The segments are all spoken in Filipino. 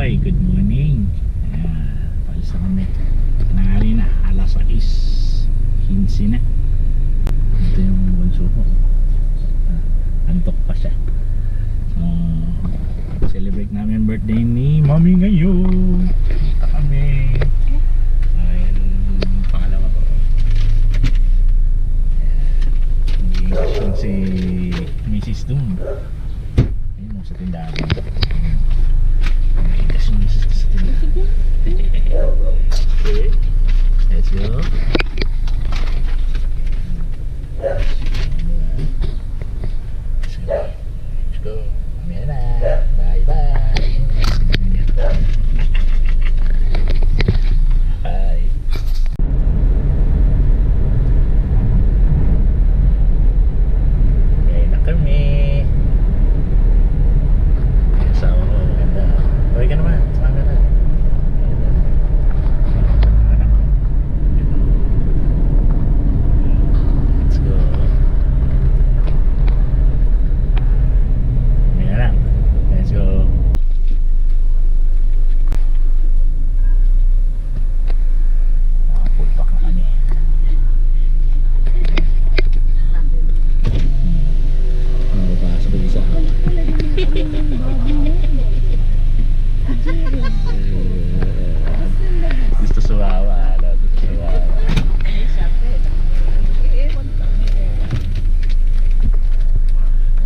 Hi, good morning. Ayan, palis na kami. Nangali na, alas 6:15 na. Ito yung bunso ko. Antok pa siya. So, celebrate namin birthday ni Mommy ngayon. Kita kami. Ayan, pangalawa ko. Ayan, si Mrs. Doom. Ayun, sa tindahan. Kasi Mrs. ko sa tindahan. Okay, let's go. Let's go. Mamaya na. Bye bye. Bye. Ngayon na kami. Asawa ko, maganda. Bye ka naman. Sama na. Let's go. Mamaya na. Let's go. Full pack na kami. Pasok ko isa. Gusto sumawa, gusto sumawa.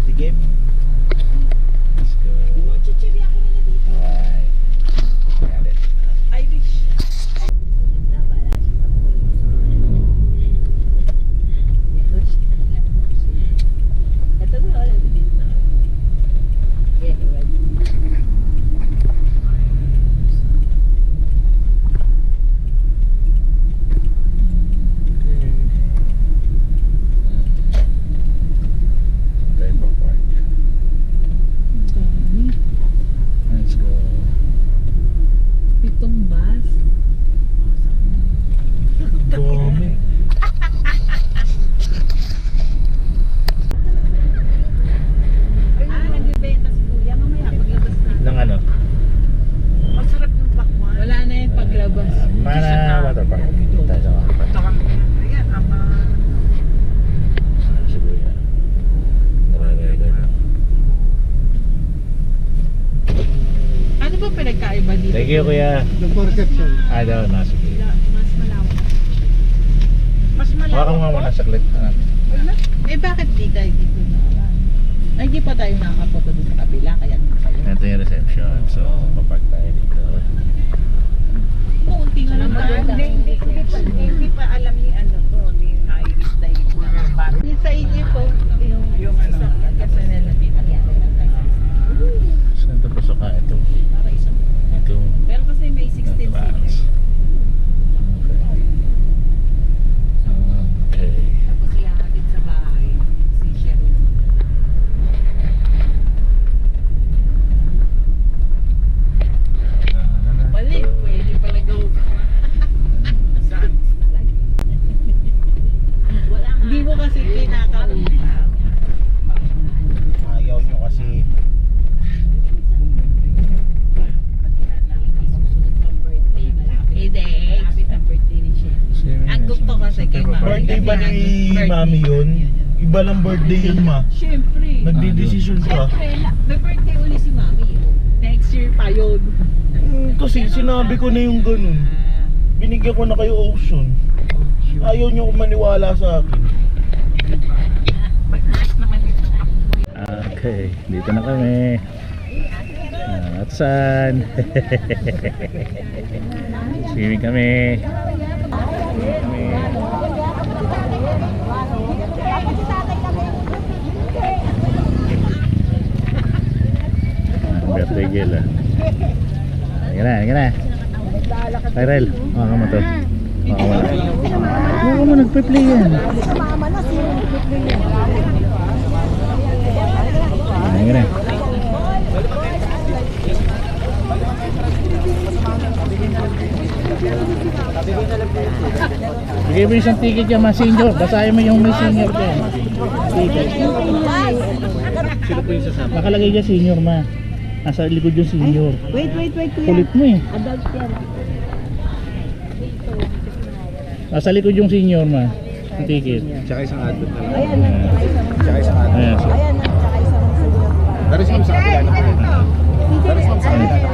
Sige. Let's go. Alright. Got it. Rainbow Park. Let's go. Pitong bus. Dami. Nagbibenta si Kuya. Mamaya paglabas na. Ng ano? Masarap yung pakwan. Wala na yung paglabas. Mana water park. Tayo sa water park. Punta kami. Ayan, ama. Siguro yan. Nare-record. Ano ba pinagkaiba dito? Thank you, kuya. Yung perception. I don't know. Sige. Mas malawak. Mas Huwag ka malawak. muna saglit. Anak. Eh bakit di tayo dito na? Ay di pa tayo nakapunta doon sa kabila kaya dito tayo. Ito yung reception. So, papark tayo dito. Kunti nga lang tayo. Hindi pa alam ni ano to, ni Iris na yung Yung sa inyo po, yung ano. sasakyan kasi nila dito. Saan ito pasok ka? Ito. Ito. Pero kasi may 16 Ito, seaters. Okay. Tapos ihahatid sa bahay. Si Sherry. Bali, pwede pala go. Saan? Hindi mo kasi kinakausap. Ayaw nyo kasi. Hindi. Malapit ang birthday ni Sherry. Ang gusto kasi kay Mami. Birthday ba ni Mami yun? Iba lang birthday yun, ma. Siyempre. Nagdi-decision ka. Siyempre, may birthday uli si Mami. Next year pa yun. Kasi sinabi ko na yung ganun. Binigyan ko na kayo option. Ayaw nyo maniwala sa akin. Okay, dito na kami. At saan? Swimming kami. Birthday girl ah. Halika na. Tyrell, maka mo to. Maka mo na. Maka mo, nagpe-play yan. Halika na. Bigay mo isang ticket yan, mga senior. Basahin mo yung may senior ka. Ticket. Sino po yung sasama? Nakalagay dyan senior, ma. Nasa likod yung senior. Wait, kuya. Kulit mo eh. Adult yan. Nasa likod yung senior ma. Ang ticket. Tsaka isang adult na lang. Ayan, tsaka isang Tsaka isang adult. Ayan. So, Ayan, tsaka isang senior. Pero sa kabila na kayo. Pero sa kabila na kayo.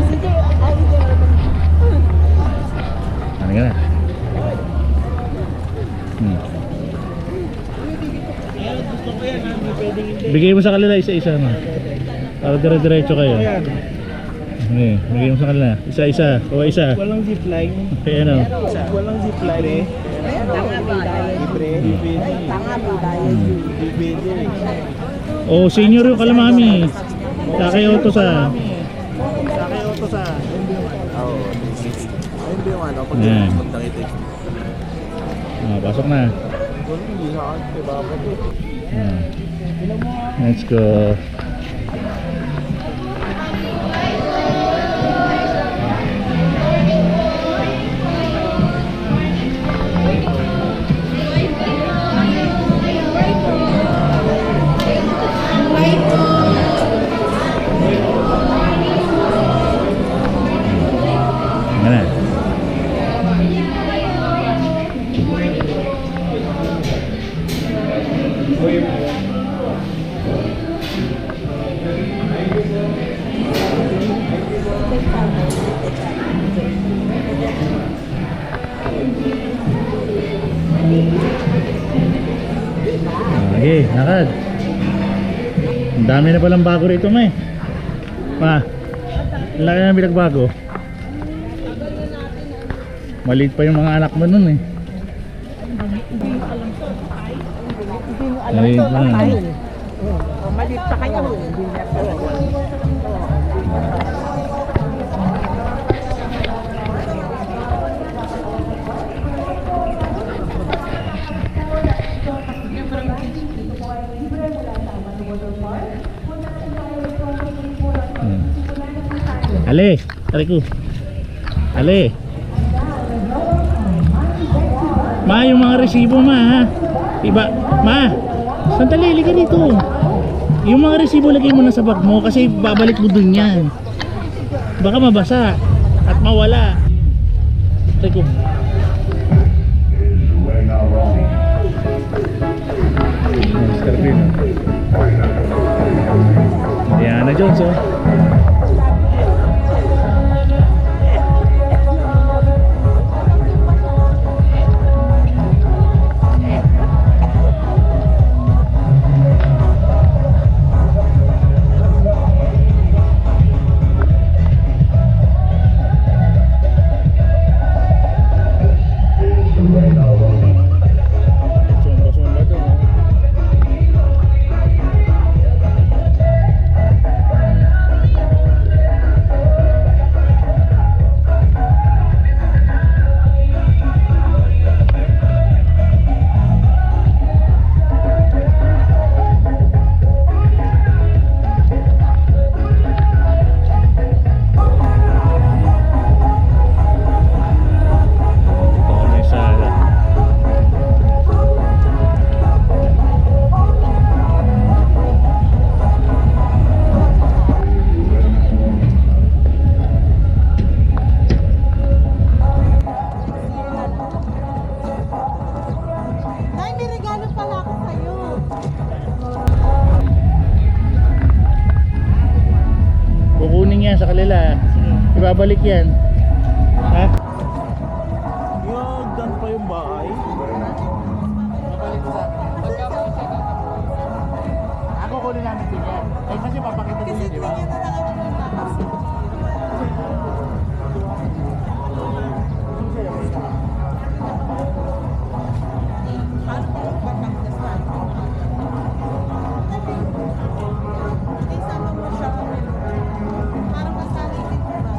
Sige, ay, ito. ano ka na? Bigay mo sa kanila isa-isa ma. Para dire-diretso kayo. Ayan. Okay, bigay mo sa kanila. Isa-isa. O isa. Walang zipline. Kaya ano? Walang zipline. Tanga bidayan. Libre. Tanga bidayan. Libre. O senior yung kalamami. Sakay auto sa. Sakay auto sa. Oo. Ayun ba yung ano? Pag Ayan. nakitik. Pasok na. Hindi sa akin. Diba ako? Let's go. Mana? Okay, lakad. Ang dami na palang bago rito, may. Pa. Ang laki na binagbago. Maliit pa yung mga anak mo nun eh. Alam Ayun ito, lang. tayo. Malit pa kayo. Ale, tarik ko. Ale. Ma, yung mga resibo ma ha. Iba, ma. Sandali, liga dito. Yung mga resibo lagay mo na sa bag mo kasi babalik mo dun yan. Baka mabasa at mawala. Tarik ko. Diana Jones oh. Sumba-sumba dun oh. Ito may sala. Nay, may regalo pala ako sa'yo. Kukunin yan sa kanila. Ibabalik yan. Ha? Yung done pa yung bahay. Ako kunin namin din yan. Eh kasi papakita din yan, di ba? Tingnan na lang ako ng tapos. Paano ba ang papakasal? Hindi, sama mo siya. Parang kasali din ko ba?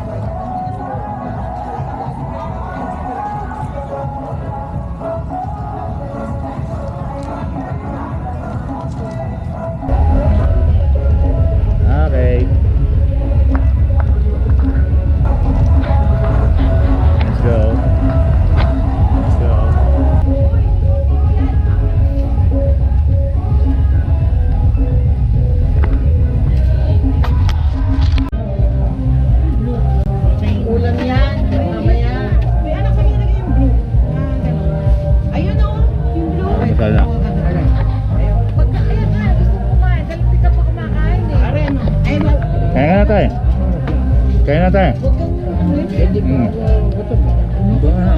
Kaya na tayo.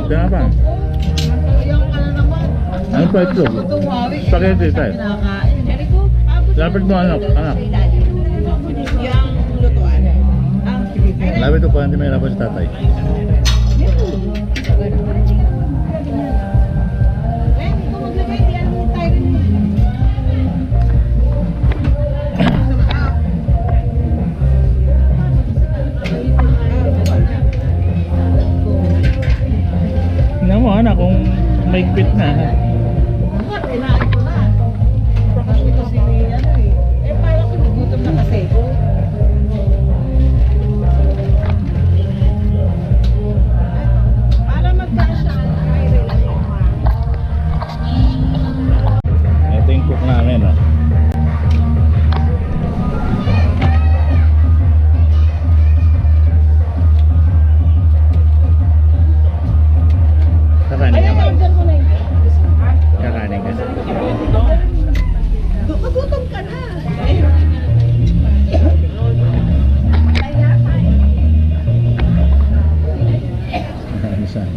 Pinapa. Yung ano naman. Ano pa ito? Spaghetti tayo. Kinakain. Lapit mo anak. Yung lutuan. Lapit ko pa, hindi may lapit si tatay. Tingnan mo anak kung may quit na. Kailangan ko na. Baka ito si ano eh. Eh parang ko nagutom na kasi. Para magkasya. Ito yung cook namin, oh. Kakanin ka ba? Ko na yun. Kakanin ka. Magutom ka na. Ano saan?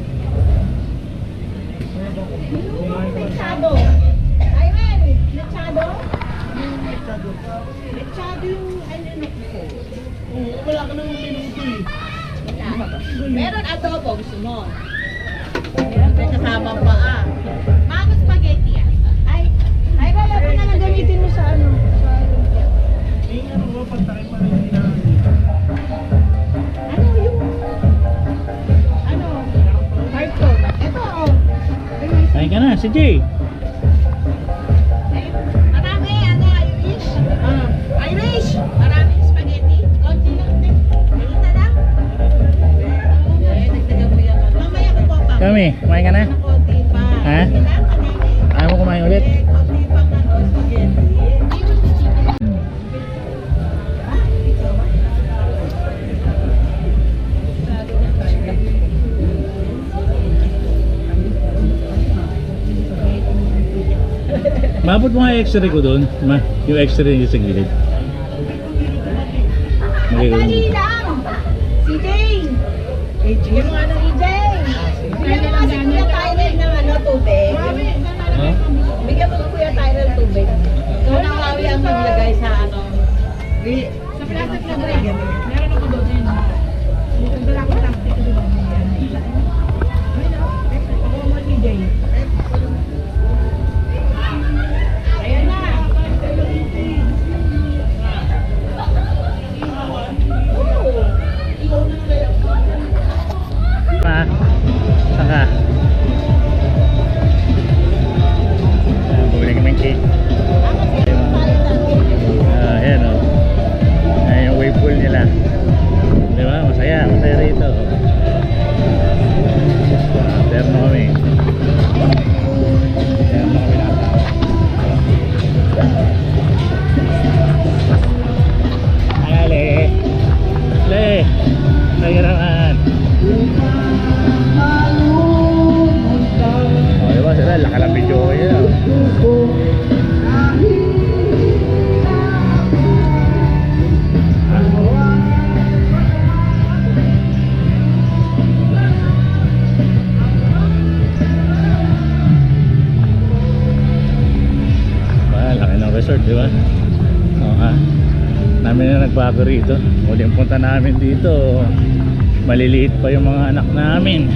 Mechado. Ayun, mechado. Mechado yung ano ko. Wala ka nang minuto eh. Meron adobo, gusto mo? Meron may kasama pa ah. Mango spaghetti ah. Ay, wala ko na lang gamitin mo sa ano. Eh, ano ba, pantay pa rin nila. Ano yung... Ano? Carton. Ito oh. Ay ka na, si Jay. Marami, ano, Irish? Irish! Maraming spaghetti. Konti lang din. Nakita lang. Nagtagal mo yan. Mamaya ko pa. Kami, kumain ka na? Konti pa. Ha? Kailangan kadami. Ayaw mo kumain ulit? Konti pa nga no, spaghetti. Maabot mo nga yung x-ray ko doon. Yung x-ray niyo sa gilid. Dali lang! CJ! Yung ano, EJ! Bigyan mo nga si Kuya Tyler ng ano, tubig. Huh? Bigyan mo si Kuya Tyler ng tubig. So, nakawi ang maglagay sa ano. Sa plastic na break. Meron ako doon yun. Nagdala ko plastic ko doon. Ako mo CJ. Ayan na! Pa, saka. Bumili kami ng cake. Ayan o. Ayan yung wave pool nila. Diba? Masaya. Masaya rito. Terno kami. Terno kami nata. Ale. Le. Nagiraman. Oh, diba sila? Laka lang video ko yun. Laki ng resort, di ba? Oo nga. Namin na nagbago rito. Muling punta namin dito. Maliliit pa yung mga anak namin.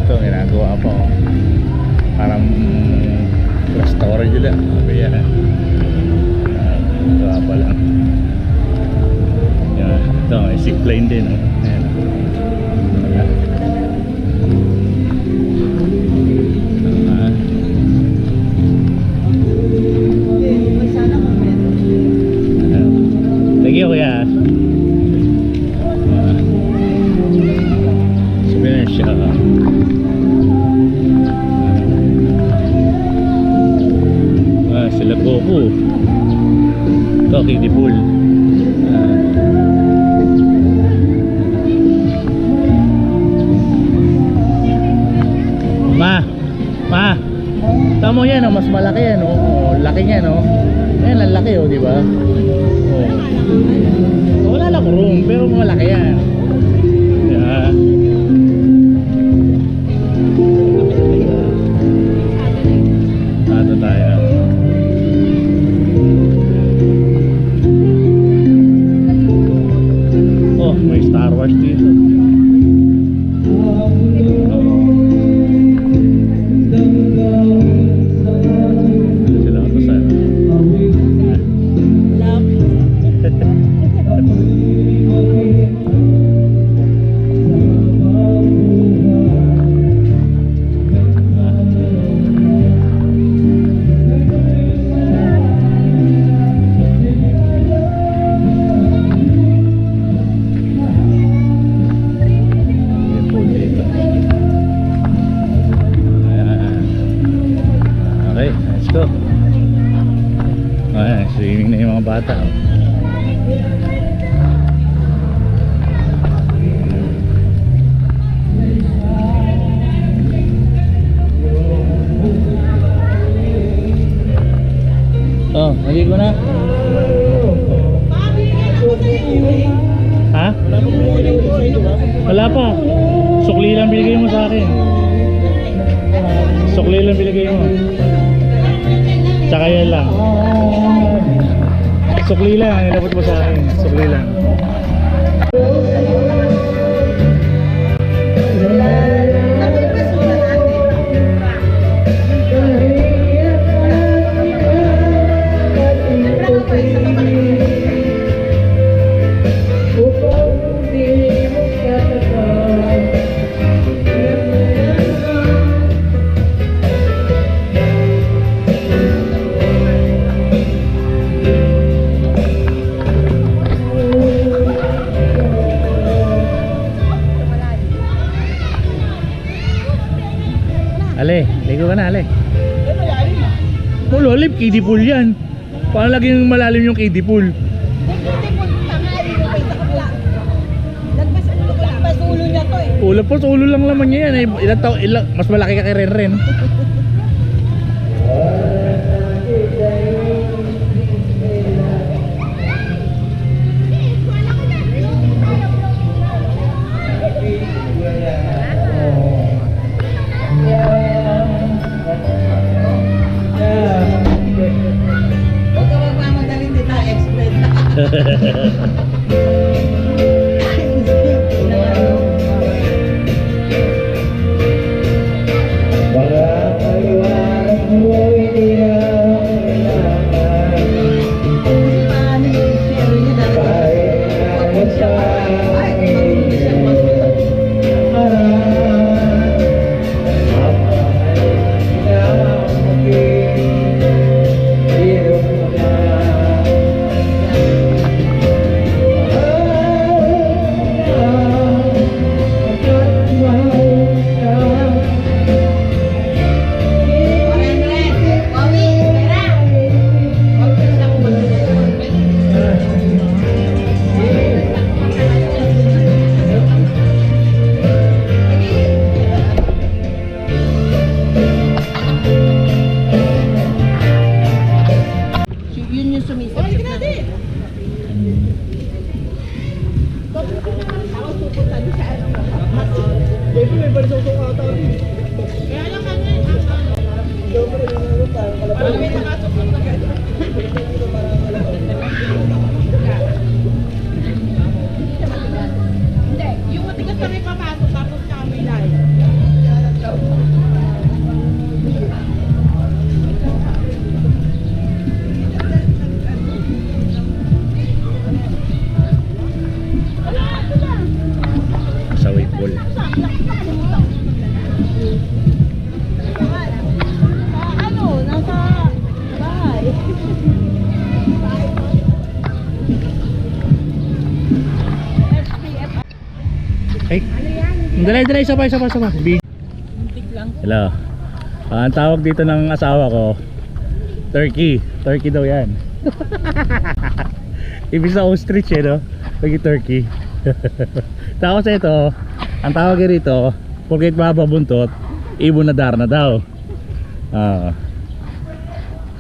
Ito, ginagawa pa. Parang restaurant nila. Sabi yan. Ginagawa pa lang. Yan. Ito, may zipline din. Ayan. Lagi ako yan. Souvenir siya. Sila Goku. Ito, kiddie pool. Ma, tamo yan, oh, mas malaki yan, oh. Laki niya, no. Ayan, ang laki, oh, di ba? Oh. mga bata. Oh, naligo na? Ha? Wala pa po ulit sa inyo ba? Wala pa. Sukli lang binigay mo sa akin. Sukli lang binigay mo. Tsaka yan lang. Sukli lang, ang inabot mo sa akin. Sukli lang. Ale, ligo ka na, Ale. Malalim, kiddie pool yan. Paano laging malalim yung kiddie pool? Lagpas ulo niya to eh. Ulo po, ulo lang naman niya yan. Mas malaki ka kay Ren. Huwag ka magmamadali, hindi tayo expert. Paano yung share niya dahil? Huwag siya hindi siya yun yung sumisipsip na. Tapos pupunta doon sa ano. Baby, may balisok-sok ata rin. Kaya lang kami. Parang may nakasok na gano'n. Hindi, yung matigas pa rin papasok tapos kami lang. Sa wave pool. Ano, nasa bahay. Ay, dali, isa pa. Big. Hello. Ang tawag dito ng asawa ko, turkey. Turkey daw yan. Ibig sa ostrich no? Pagi turkey. Tapos ito, ang tawag rito, porket mababuntot, ibon na dar na daw.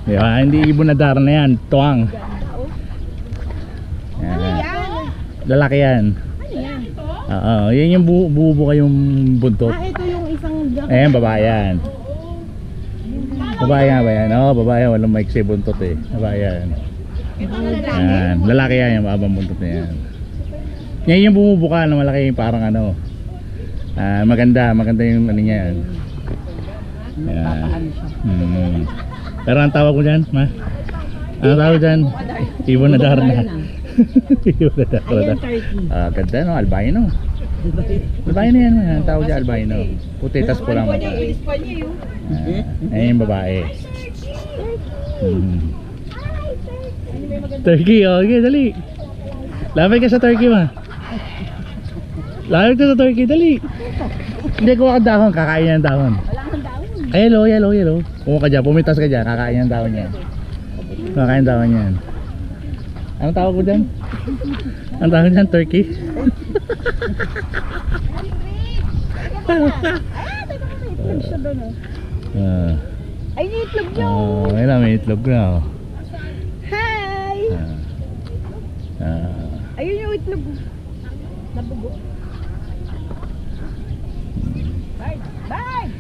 Diba? Hindi ibon na dar na yan, tuwang. Lalaki yan. Yan yung bubuka yung buntot. Ito yung isang Ayan, babae yan. Babae yan ba yan? Oo, babae yan. Walang maiksi buntot eh. Babae yan. Ayan. Lalaki yan yung mabang buntot na yan. Yan yung bumubuka na malaki parang ano. Maganda yung ano niya yan. Ayan. Pero ang tawag ko dyan, ma? Ang tawag dyan? Ibon na dar na. Ibon na dar na. Ganda no, albino. Albino yan, ang tawag dyan albino. Puti, tas pulang mata. Ayan yung babae. Turkey, okay, dali. Lapit ka sa turkey, ma. Lapit ka sa turkey, dali. Hindi ko ang dahon, kakain ng dahon. Ay, yellow. Pumunta ka dyan, pumitas ka dyan, kakain ng dahon yan. Kakain dahon yan. Anong tawag ko dyan? Anong tawag dyan? Turkey? Ay, may itlog nyo. Ayun na, may itlog na. Oh. Hi! Ayun yung itlog. Nabugo. Bye! Bye!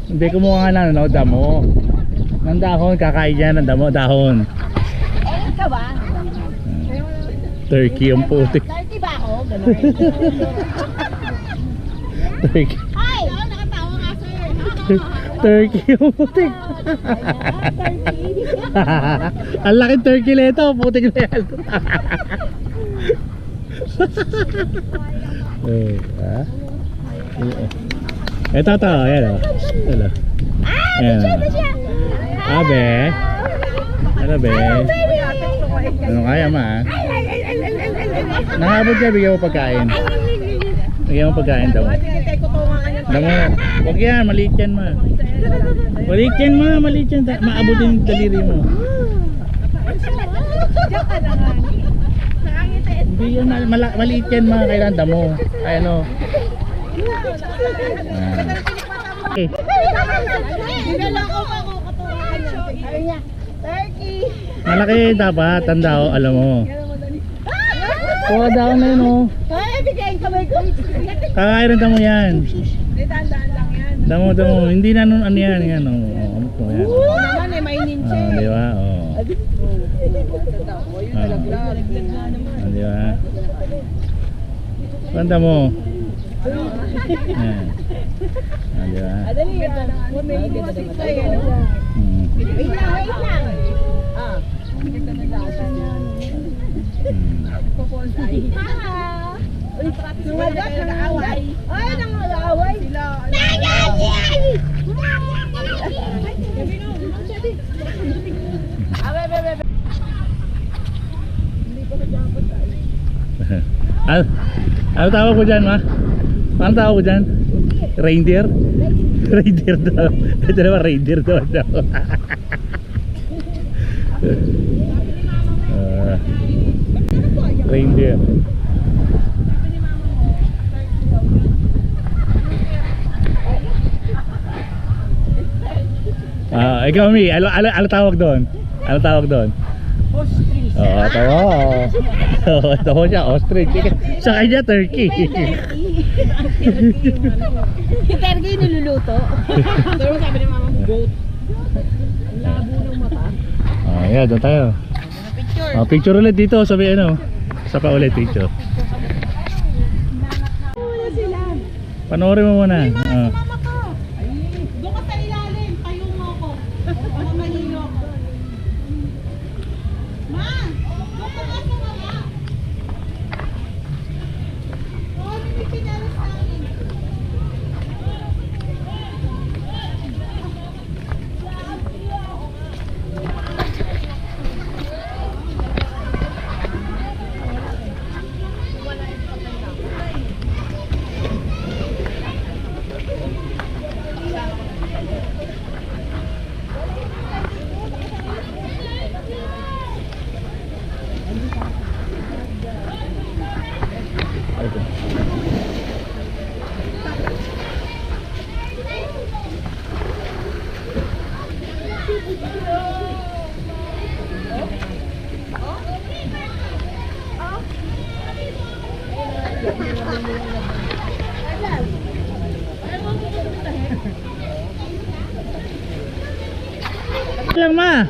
Hindi kumuha nga na, no, damo. Ng dahon, kakain yan ng damo, dahon. Eh, ikaw ba? Turkey ang putik. Turkey ba ako? Ganun. Turkey. Hi! Nakatawa ka, sir. Turkey ang putik. Ang laking turkey nito, putik na yan. Ito to, ayan o. Ayan o. Abe. Ano be? Ano kaya ma? Nakabot niya, bigyan mo pagkain. Bigyan mo pagkain daw. Damo. Huwag yan, maliit yan ma. Maliit yan ma, maliit yan. Maabot yung daliri mo. Hindi yan, maliit yan ma, kailan damo. Ay ano. Okay. Malaki dapat, tanda o, alam mo. Kuha daw na yun o. Kakain rin damo yan. Damo, hindi na nun ano yan. Yan o. Amot mo yan. Naman eh, mainin siya. Di ba? O. Di ba? Tanda mo. Yan. Di ba? Adali yan. May inisip tayo. Wait lang. Ah. Nangaway. Ay, nangaway. Ano tawag ko dyan ma? Ano tawag ko dyan? Reindeer? Reindeer daw. Ito naman reindeer daw. Reindeer. Ikaw Mi, ano tawag doon? Ano tawag doon? Ostrich. Oo, tawa. Oo, tawa siya, ostrich. Sa kanya, turkey. Yung turkey niluluto. Pero sabi ni mama mo, goat. Ang labo ng mata. Yeah, doon tayo. Picture. Picture ulit dito, sabi ano. Isa pa ulit picture. Wala sila. Panoorin mo muna. Mama ko. Doon ka sa ilalim. Tayo mo ako. Baka malilo ako. Ma! Doon ka nga sa mama. Oh, may pinalas namin. Lang ma.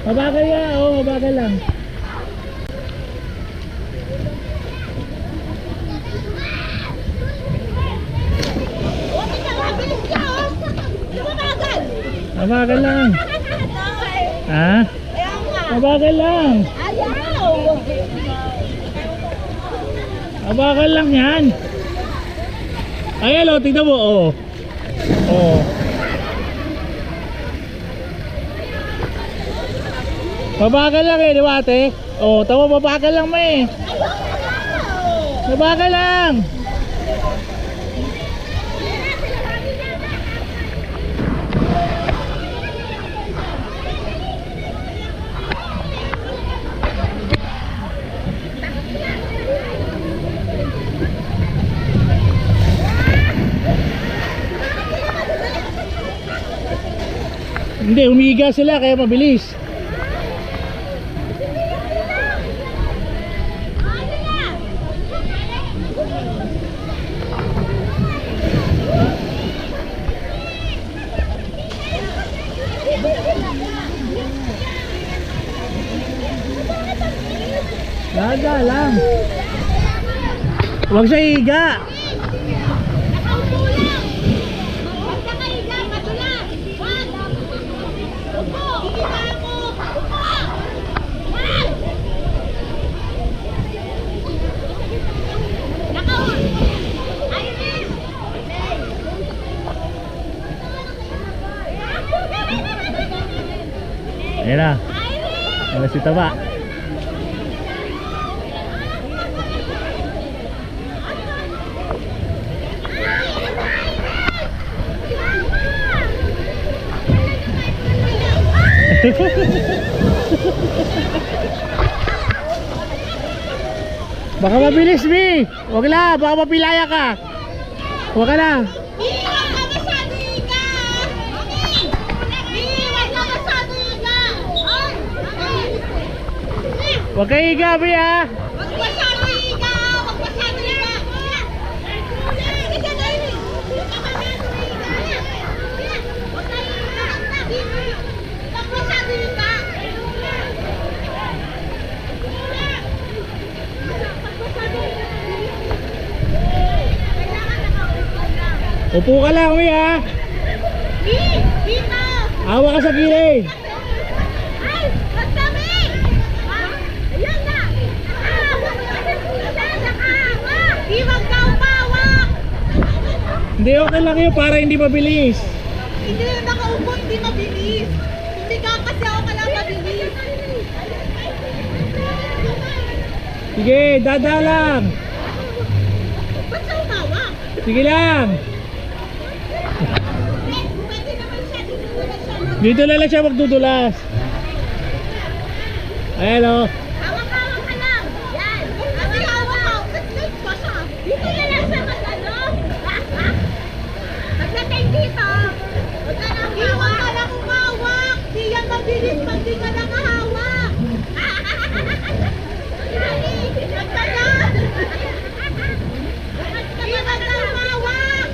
Mabagal ya, mabagal lang. Mabagal lang. Ha? Mabagal lang. Mabagal lang yan. Ay, hello, tignan mo. Oh. Mabagal lang di ba ate? Tama, mabagal lang may. Mabagal lang. Hindi, umiiga sila kaya mabilis. Daga lang. Huwag siya iiga. Nakaupo lang. Huwag ka kahiga, madulas. Wag. Upo. Higa ako. Upo. Wag. Nakaupo. Iris. Ayan na. Wala si Taba. Baka mabilis, Mi. Huwag na, baka mapilaya ka. Huwag ka na. Iiwan ka masyado higa. Iiwan ka masyado higa. Ay. Huwag kayo higa, Mi, ha. Wag masyado higa. Wag masyado higa. Higa na yun. Wag masyado higa. Wag kayo higa. Wag masyado higa. Upo ka lang, Mi, ha. Dito. Hawa ka sa gilid. Ay, magsabi. Ayan na. Iwag daw pawak. Hindi, okay lang yun para hindi mabilis. Hindi nakaupo, hindi mabilis. Hindi ka kasi ako kailangan mabilis. Sige, dada lang. Ba't siya umawak? Sige lang. Pwede naman siya, dito naman siya. Dito na lang siya magdudulas. Ayan, o. Hawak-hawak ka lang. Yan. Hawak-hawak. Nag-snake pa siya. Dito na lang siya mag-ano. Pagdating dito, huwag ka nang hawak. Ka lang umawak. Di yan mabilis pag di ka nakahawak. Huwag ka na. Huwag ka na umawak.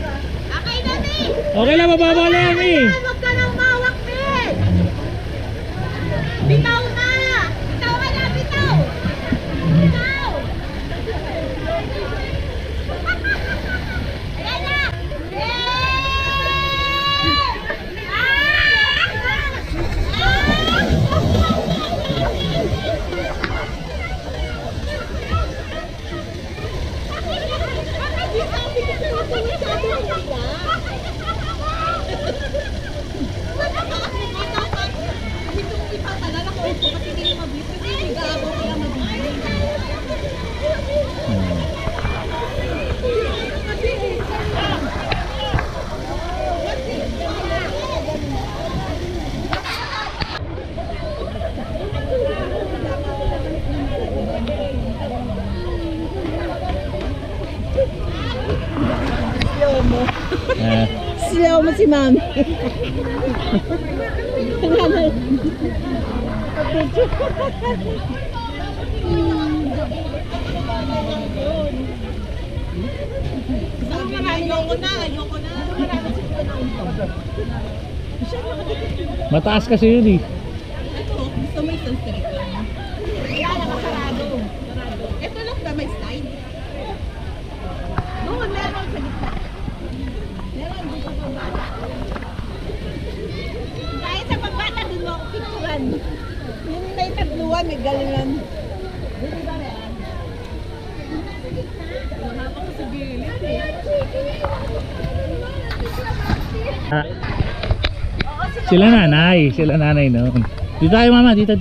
Okay na, Mi. Okay lang, mababa lang, Mi. Huwag ka nang umawak, Mi. Bitaw na. Bitaw ka na, bitaw. Bitaw. Ayan na. Ah, Slow mo si Mami. Sabi na, ayoko na. mataas kasi yun, eh. Gusto mo isang straight lang. Wala, nakasarado. Ito lang ba may slide? Doon, meron sa gitna. Meron dito sa bata. Kahit sa pagbata, doon mo ako picturean. Yung may tagluan, may galingan. Ah, sila nanay noon. Dito tayo, mama, dito.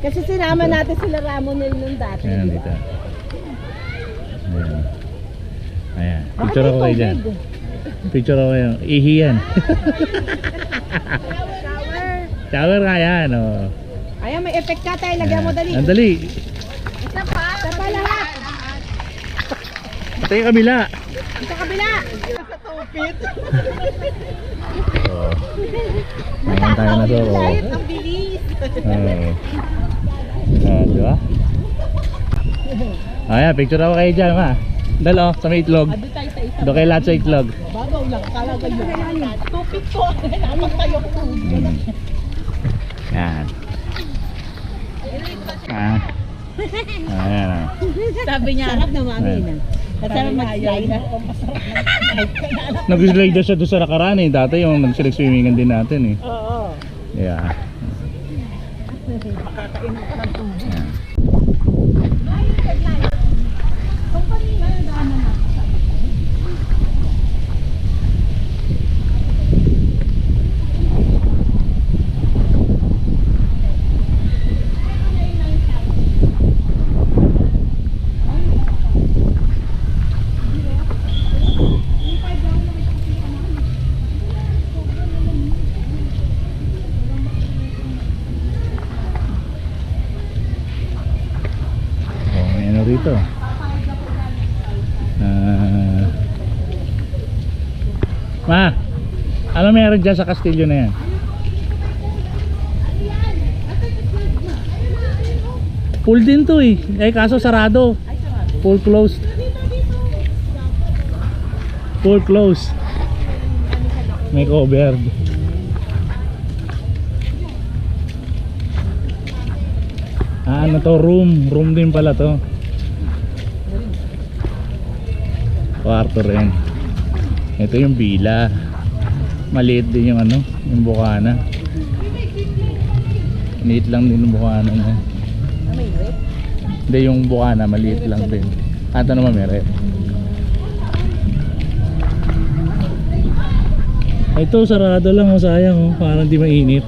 Kasi sinama natin sila Ramonel nung dati. Ayan, dito. Ayan. Ayan. Picture ako kayo dyan. Picture ako kayo. Ihi yan. Shower nga yan, oh. Ayan, may effect ka tayo. Lagyan mo dali. Ang dali. Isa pa lahat. Ito yung kabila. Sa kabila. Tupit. So, ngayon tayo na so. Ang bilis. Di ba? Ayan, picture ako kayo dyan, ma. Dalo, sa may itlog. Doon tayo sa isa. Doon kayo lahat sa itlog. Babaw lang. Kala kayo. Tupit ko. Naman tayo ko. Yan. Ah. Ayan. Ah. Sabi niya. Sarap na mami na. Masarap mag-slide. Nag-slide na siya doon sa nakaraan eh. Dati yung nag-swimmingan din natin eh. Oo. Yeah. Makakainom ka ng tubig. Yan. Rito. Ma, ano meron dyan sa kastilyo na yan? Full din to eh. Eh kaso sarado. Full closed. Full closed. May covered. Ah, ano to? Room. Room din pala to. Kwarto rin. Ito yung bila. Maliit din yung ano, yung bukana. Maliit lang din yung bukana na. Hindi, yung bukana maliit lang din. At ano meron? Ito sarado lang, oh, sayang oh, parang di mainit.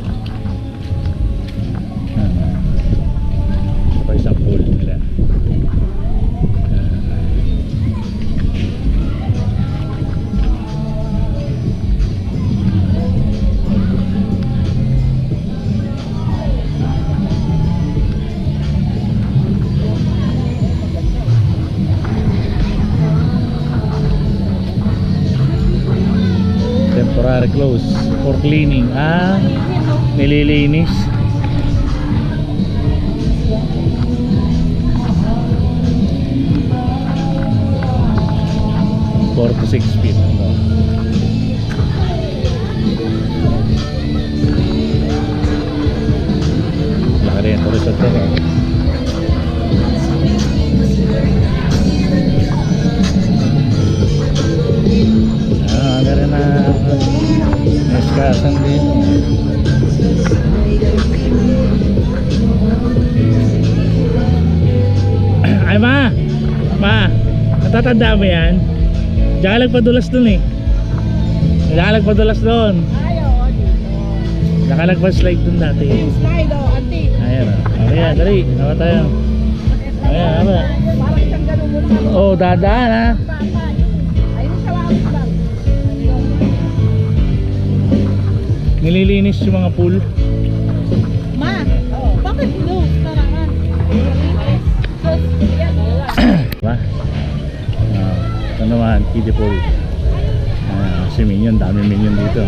Ito pa isang pool nila. Temporary close for cleaning. Ah, nililinis. Four to 6 feet. Laki rin ito resort ko. Meron na eskasan dito. Ay ma, natatanda mo yan? Diyan ka nagpadulas dun eh. Diyan ka nagpadulas dun. Diyan ka nagpa-slide dun dati. Slide oh, auntie. Ayan o. Ayan, dali. Nawa tayo. Ayan, nawa. Parang isang ganun mo na. Oh, dadaan ha. Ayun sa wawis lang. Nililinis yung mga pool. Ma, bakit close? Tarangan. Diba? Ito naman, kiddie pool. Si Minion, dami Minion dito.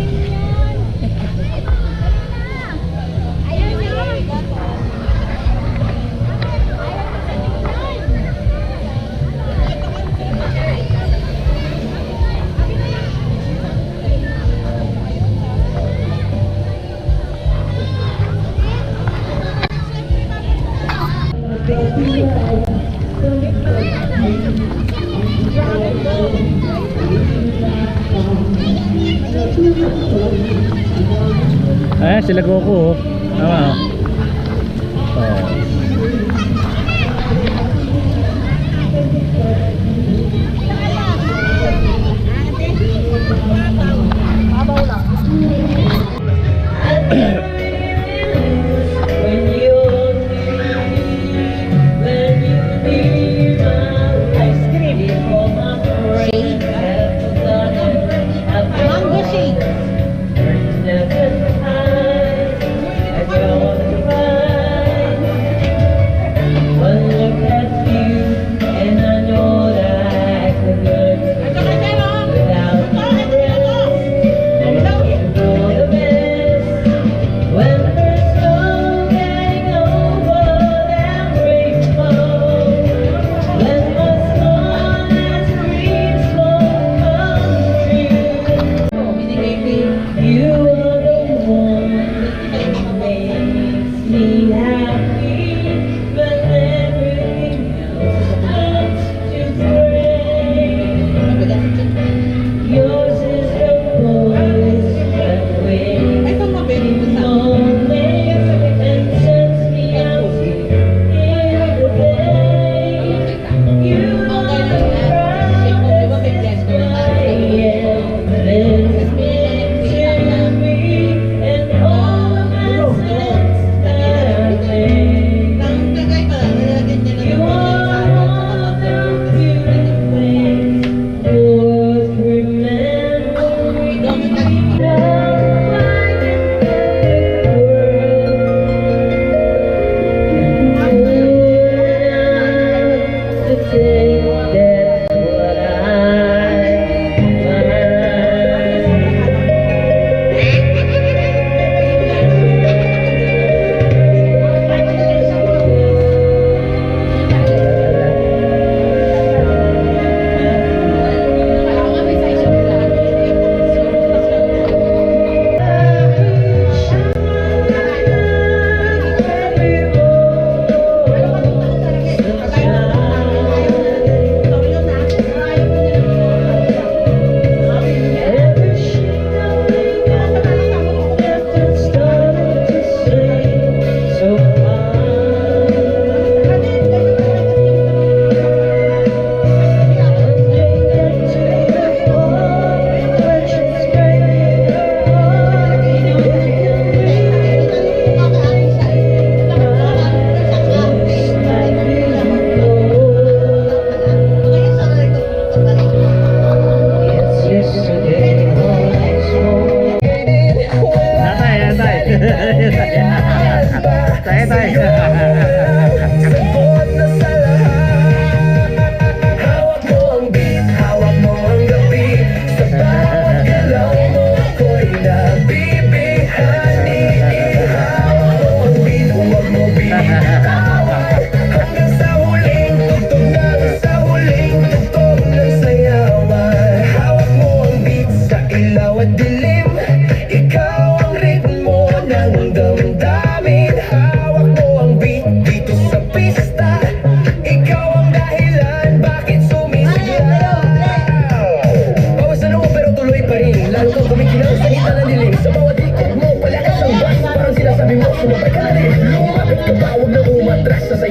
Ayan sila Goku oh. Tama oh. Mango shake.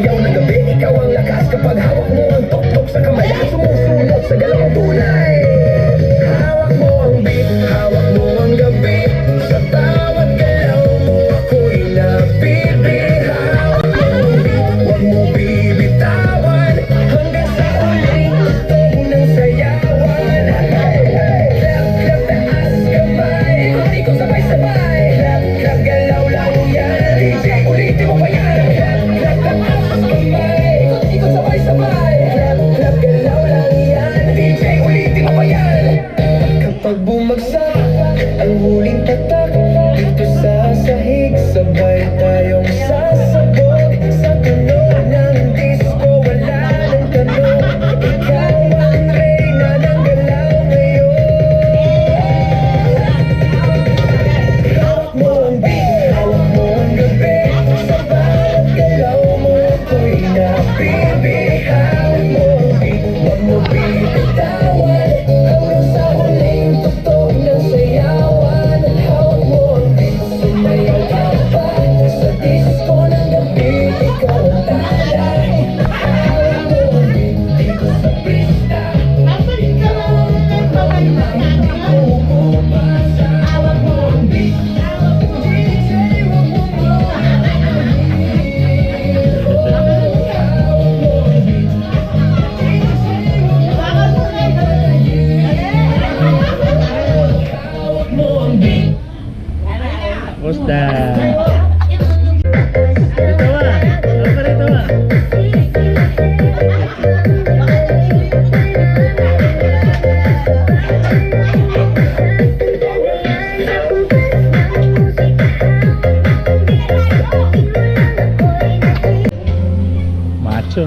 sayaw ng gabi. Ikaw ang lakas kapag hawak mo ang tuktok sa kamay at sumusunod sa galawang tunay. Hawak mo ang beat, hawak mo ang gabi. Sa tawat galaw mo ako'y nabibihaw. Hawak mo ang beat, huwag mo bibitawan hanggang sa huling tugtog ng sayawan. Hey, hey, clap, clap, taas kamay, ikot-ikot sabay-sabay. Clap, clap, galaw lang yan, DJ, ulitin mo pa yan. Clap, clap, taas kamay, ikot-ikot sabay-sabay. Clap, clap, galaw lang yan, DJ, ulitin mo pa yan. Kapag bumagsak ang huling tatak dito sa sahig, sabay tayong sasabog sa tunog ng disco. Wala nang tanong, ikaw ang reyna ng galaw ngayon. Hawak mo ang beat, hawak mo ang gabi. Sa bawat galaw mo ako'y nabibihaw. Hawak mo ang beat, huwag mo bibitawan hanggang sa huling tugtog ng sayawan. Hawak mo ang beat, sumayaw ka pa sa disco ng gabi. Ikaw ang tala. Hawak mo ang beat, dito sa pista. Ikaw ang pumapasa. Hawak mo ang beat, DJ, huwag mo Basta. Ito ba? Ano pa rito ba? Macho.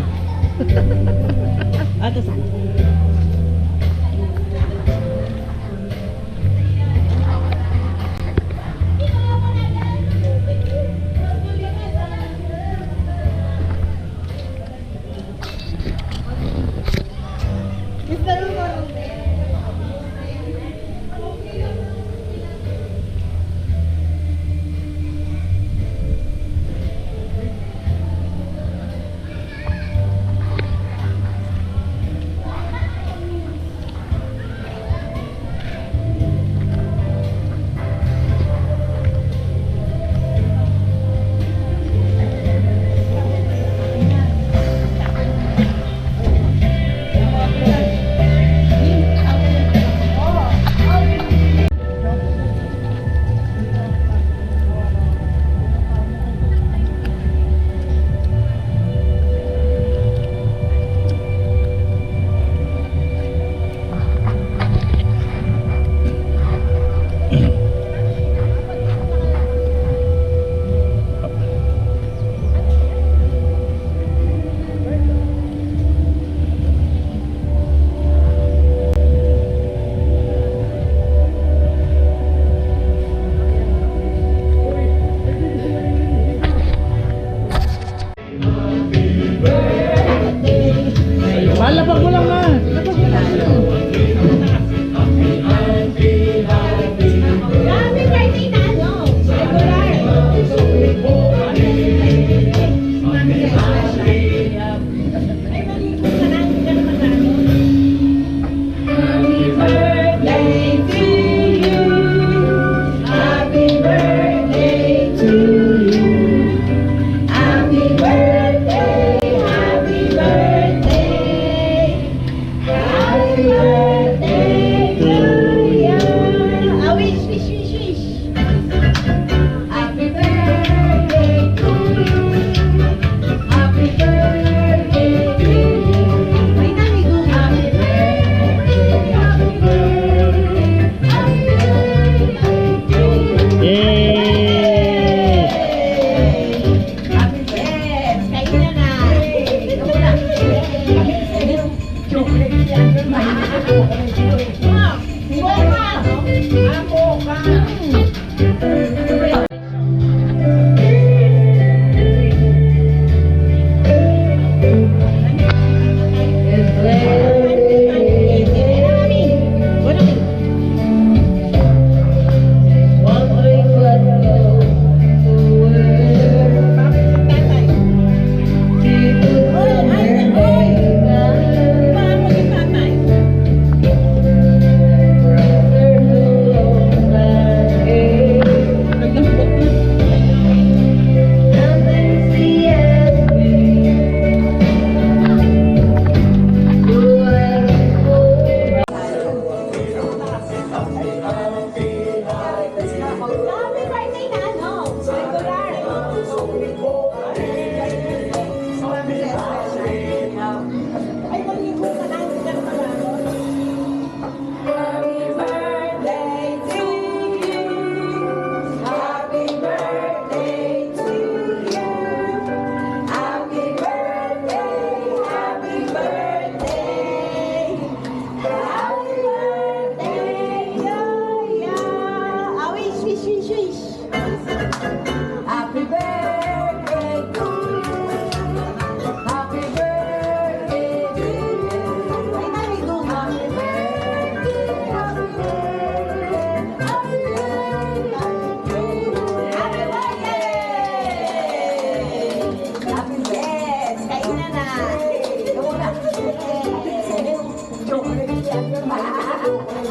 Okay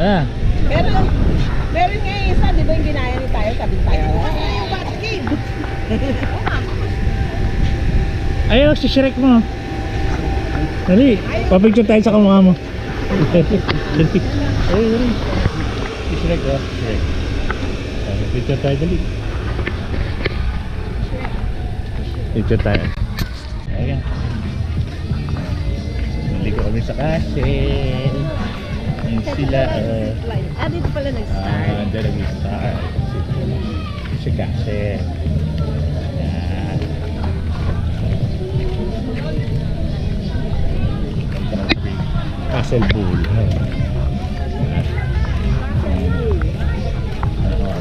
na. Meron nga yung isa, di ba yung ginaya ni tayo, sabi tayo. Ayaw, si Shrek mo. Dali, papicture tayo sa kamukha mo. Dali. Ay, dali. Si Shrek, oh. Shrek. Picture tayo, dali. Picture tayo. Ayan. Naligo kami sa castle. Ayan sila, oh. Ah, dito pala nag-start. Ah, dyan nag-start. Si castle. Ayan. Castle Pool.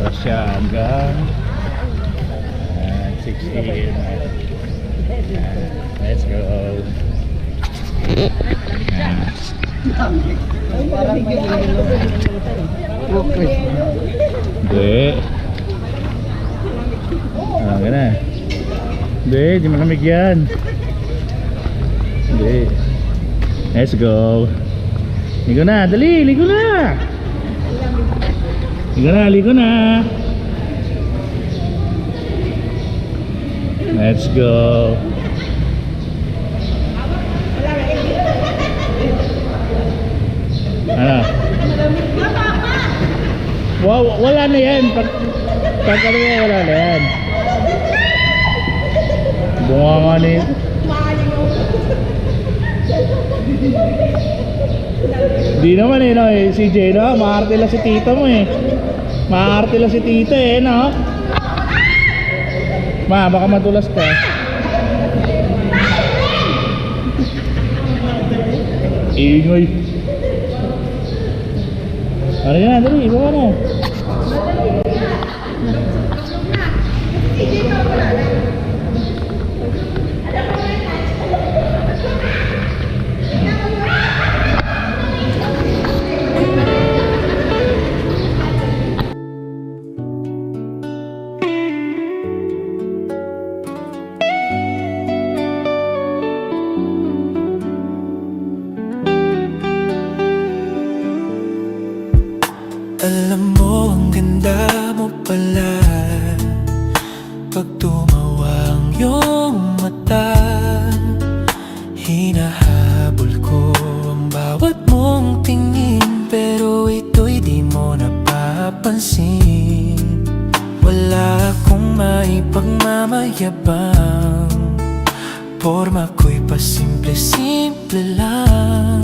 Oras siya hanggang 6 a.m. Let's go. Hindi. Gana. Hindi, di malamig yan. Hindi. Let's go. Ligo na, dali, ligo na. Ligo na, ligo na. Let's go. Ano? Wow, wala na yan. Pag ano yan, wala na yan. Bunga nga na yun. Di naman no, si Jay no, maarte lang si tita mo maarte lang si tita no. Ma, baka madulas ka. Ingay. Ano yan, dali, iba na. Alam mo, ang ganda mo pala pag tumawa ang iyong mata. Hinahabol ko ang bawat mong tingin, pero ito'y di mo napapansin. Wala akong maipagmamayabang, porma ko'y pasimple-simple lang.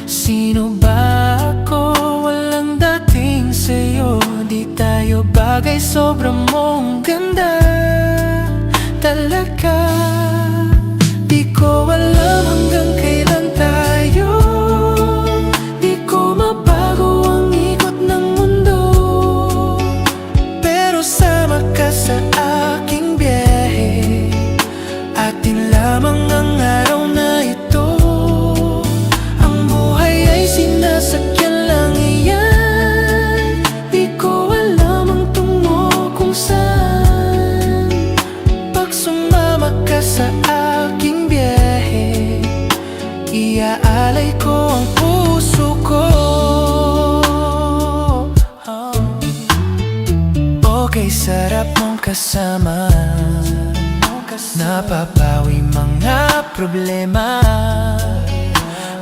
Sino ba ako? Walang dating sa'yo. Di tayo bagay, sobrang mong ganda talaga. Di ko alam hanggang kailan tayo. Di ko mabago ang ikot ng mundo, pero sama ka sa aking biyahe. Atin lamang ang araw na ito. Ang buhay ay sinasakyan lang iyan. Di ko alam ang tungo kung saan. Pag sumama ka sa aking biyahe, iaalay ko ang puso ko. Okay, sarap mong kasama. Napapawi mga problema.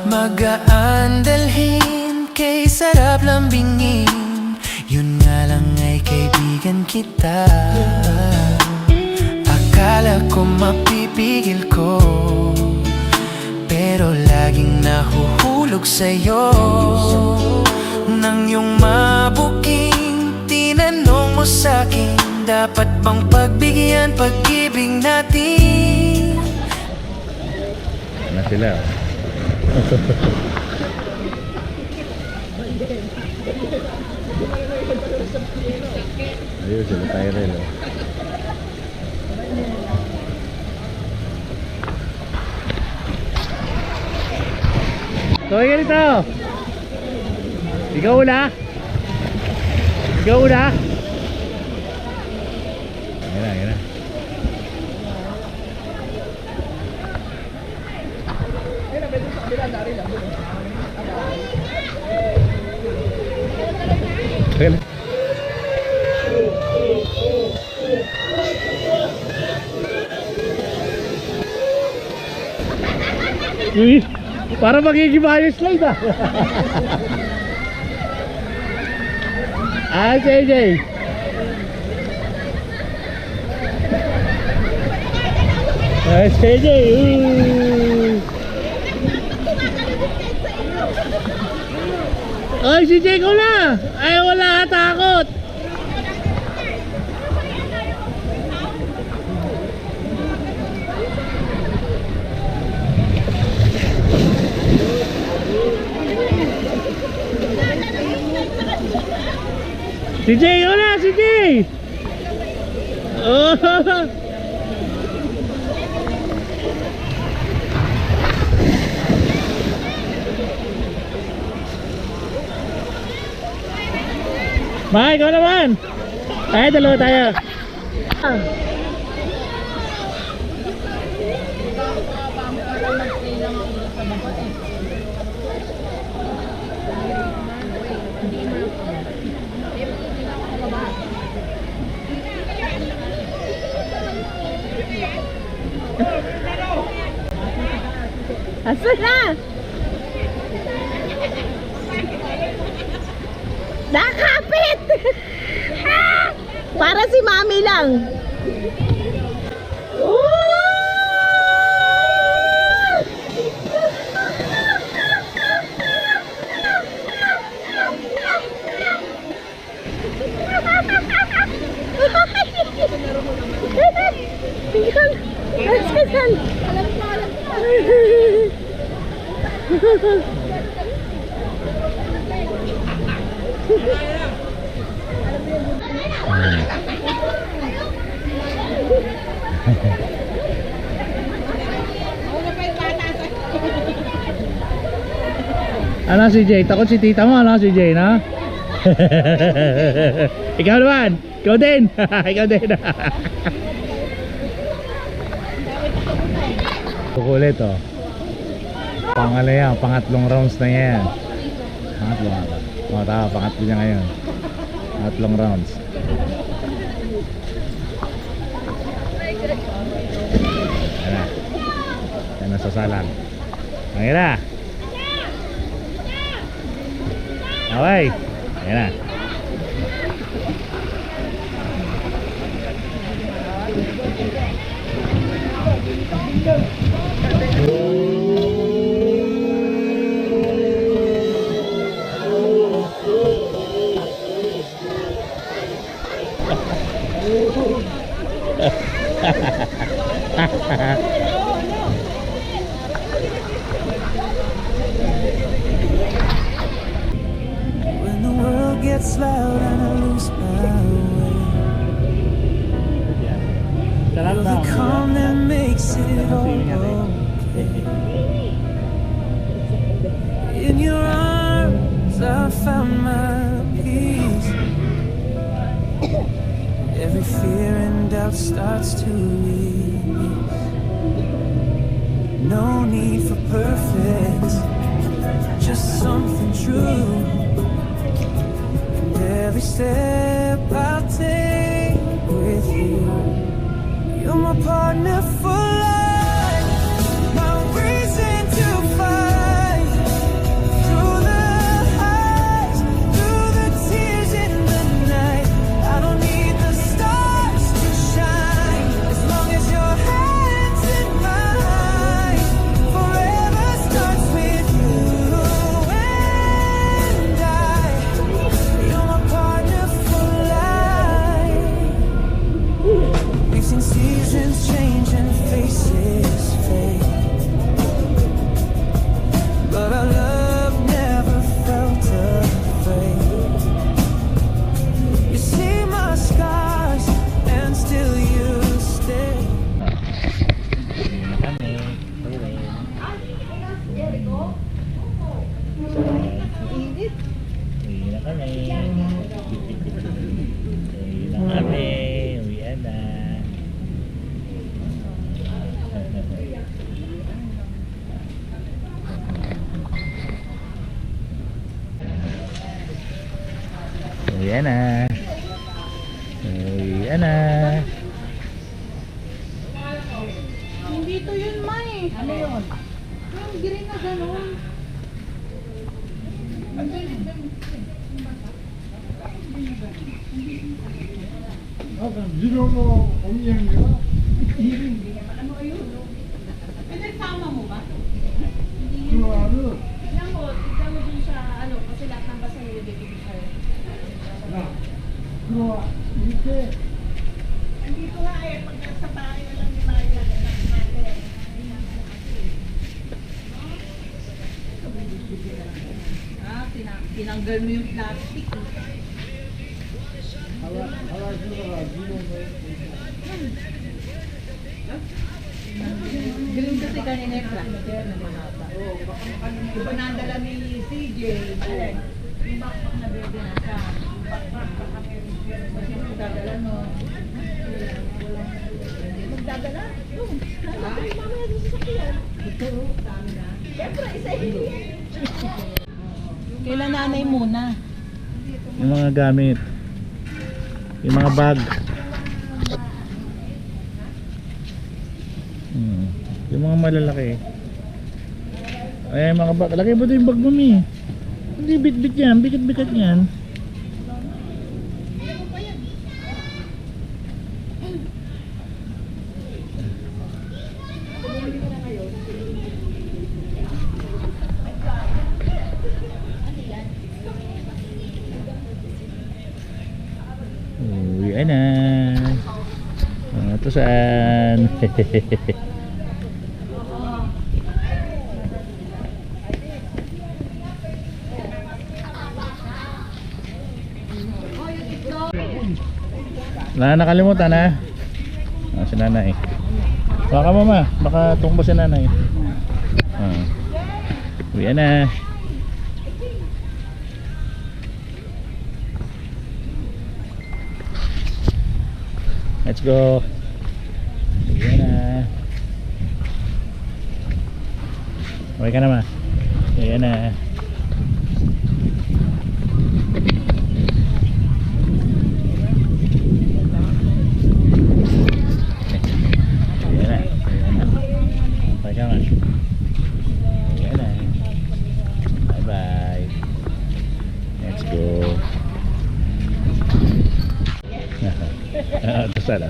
Magaan dalhin, kay sarap lambingin. Yun nga lang ay kaibigan kita. Akala ko mapipigil ko, pero laging nahuhulog sa'yo. Nang iyong mabuking tinanong mo sa'kin, dapat bang pagbigyan pag-ibig natin? Na sila. Ayun sila Tyrell oh. So ganito. Ikaw una. Ikaw una. Ayan na, ayan na. Ayan. Uy, para magigiba yung slide ah. Ah, si AJ. Ah, si AJ. Ay, si Jay ko na. Ay, wala takot. Si Jay, wala, si Jay. Oh. Bye, ikaw naman. Ay, dalawa tayo. Asan na? Nakapit! Para si Mami lang. Ano si Jay? Takot si tita mo, ano si Jay, no? Ikaw naman! Ikaw din! Ikaw din! Kukulit oh. Pangala yan, pangatlong rounds na yan. Pangatlong ata. O tama, pangatlo niya ngayon. Pangatlong rounds. Yan na. Yan na sa salang. Ayan na. Okay. Ayan na. When the world gets loud and I lose my way, the calm that makes it all okay. In your arms I found my peace. Every fear and doubt starts to release. No need for perfect, just something true. And every step I'll take with you, you're my partner for life, my reason to fight. Through the highs, through the tears in the night, I don't need the stars to shine, as long as your hands in mine. Forever starts with you and I. You're my partner for life. We've seen seasons change and fade Uwi na. Uwi na. Hindi to yun, May. Ano yun? Yung green na gano'n. Pinagsama mo ba? Tignan mo dun sa ano, kasi lahat ng basa nilagay dito sa'yo. Andito nga eh, pag nasa bahay na lang ni Maria, natin. Ah, tinanggal mo yung plastic. Green kasi kanina yung plastic na mahaba. Diba nandala ni CJ? Yung backpack na bebe na siya. Kasi magdadala mo. Magdadala? Yung, mamaya doon sa sakyan. Siyempre, isa hindi. Kailan nanay muna? Yung mga gamit. Yung mga bag. Yung mga malalaki. Ay, mga bag. Lagay mo doon yung bag mo, Mi. Hindi, bit-bit yan. Bigat-bigat yan. Uwi na. Ito saan? Nakalimutan na. Si nanay. Baka mama, baka tumba si nanay. Uwi na. Let's go. Uwi na. Uwi ka na, ma. Uwi na. Ito sana.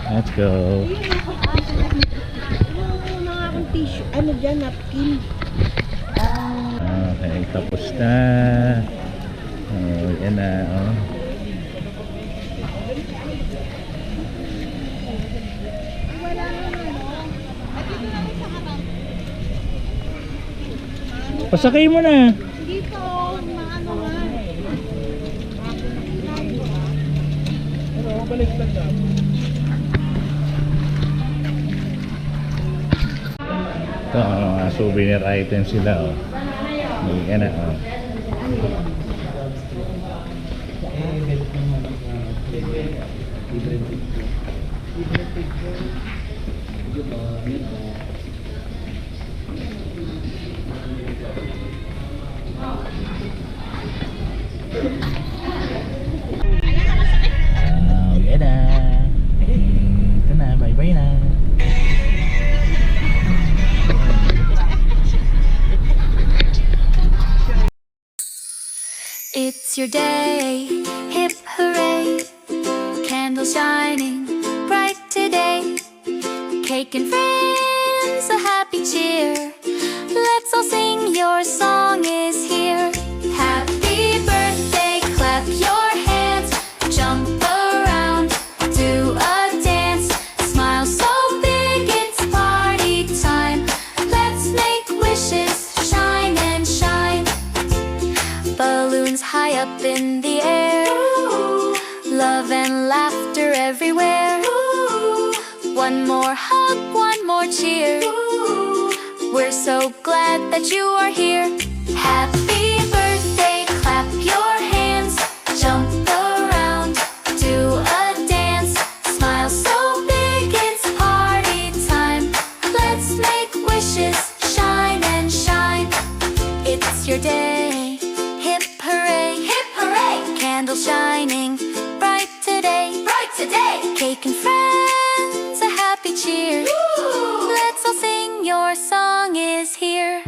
Let's go. Yung mga akong tissue, ano dyan, napkin. Okay, tapos na. Yan na. Pasakay mo na. Dito, maano nga. Baliktad na. Ito, mga souvenir items sila. Yan na. Yan na. Ito na, bye-bye na. It's your day, hip hooray, candles shining bright today, cake and friends, a happy cheer, let's all sing, your song is here. Happy birthday, clap your hands, jump around, do a dance, smile so big it's party time, let's make wishes, shine and shine. Balloons high up in the air, love and laughter everywhere. One more hug, one more cheer. We're so glad that you are here. Happy birthday, clap your hands, jump around, do a dance, smile so big it's party candle shining bright today. Bright today. Cake and friends, a happy cheer. Let's all sing, your song is here.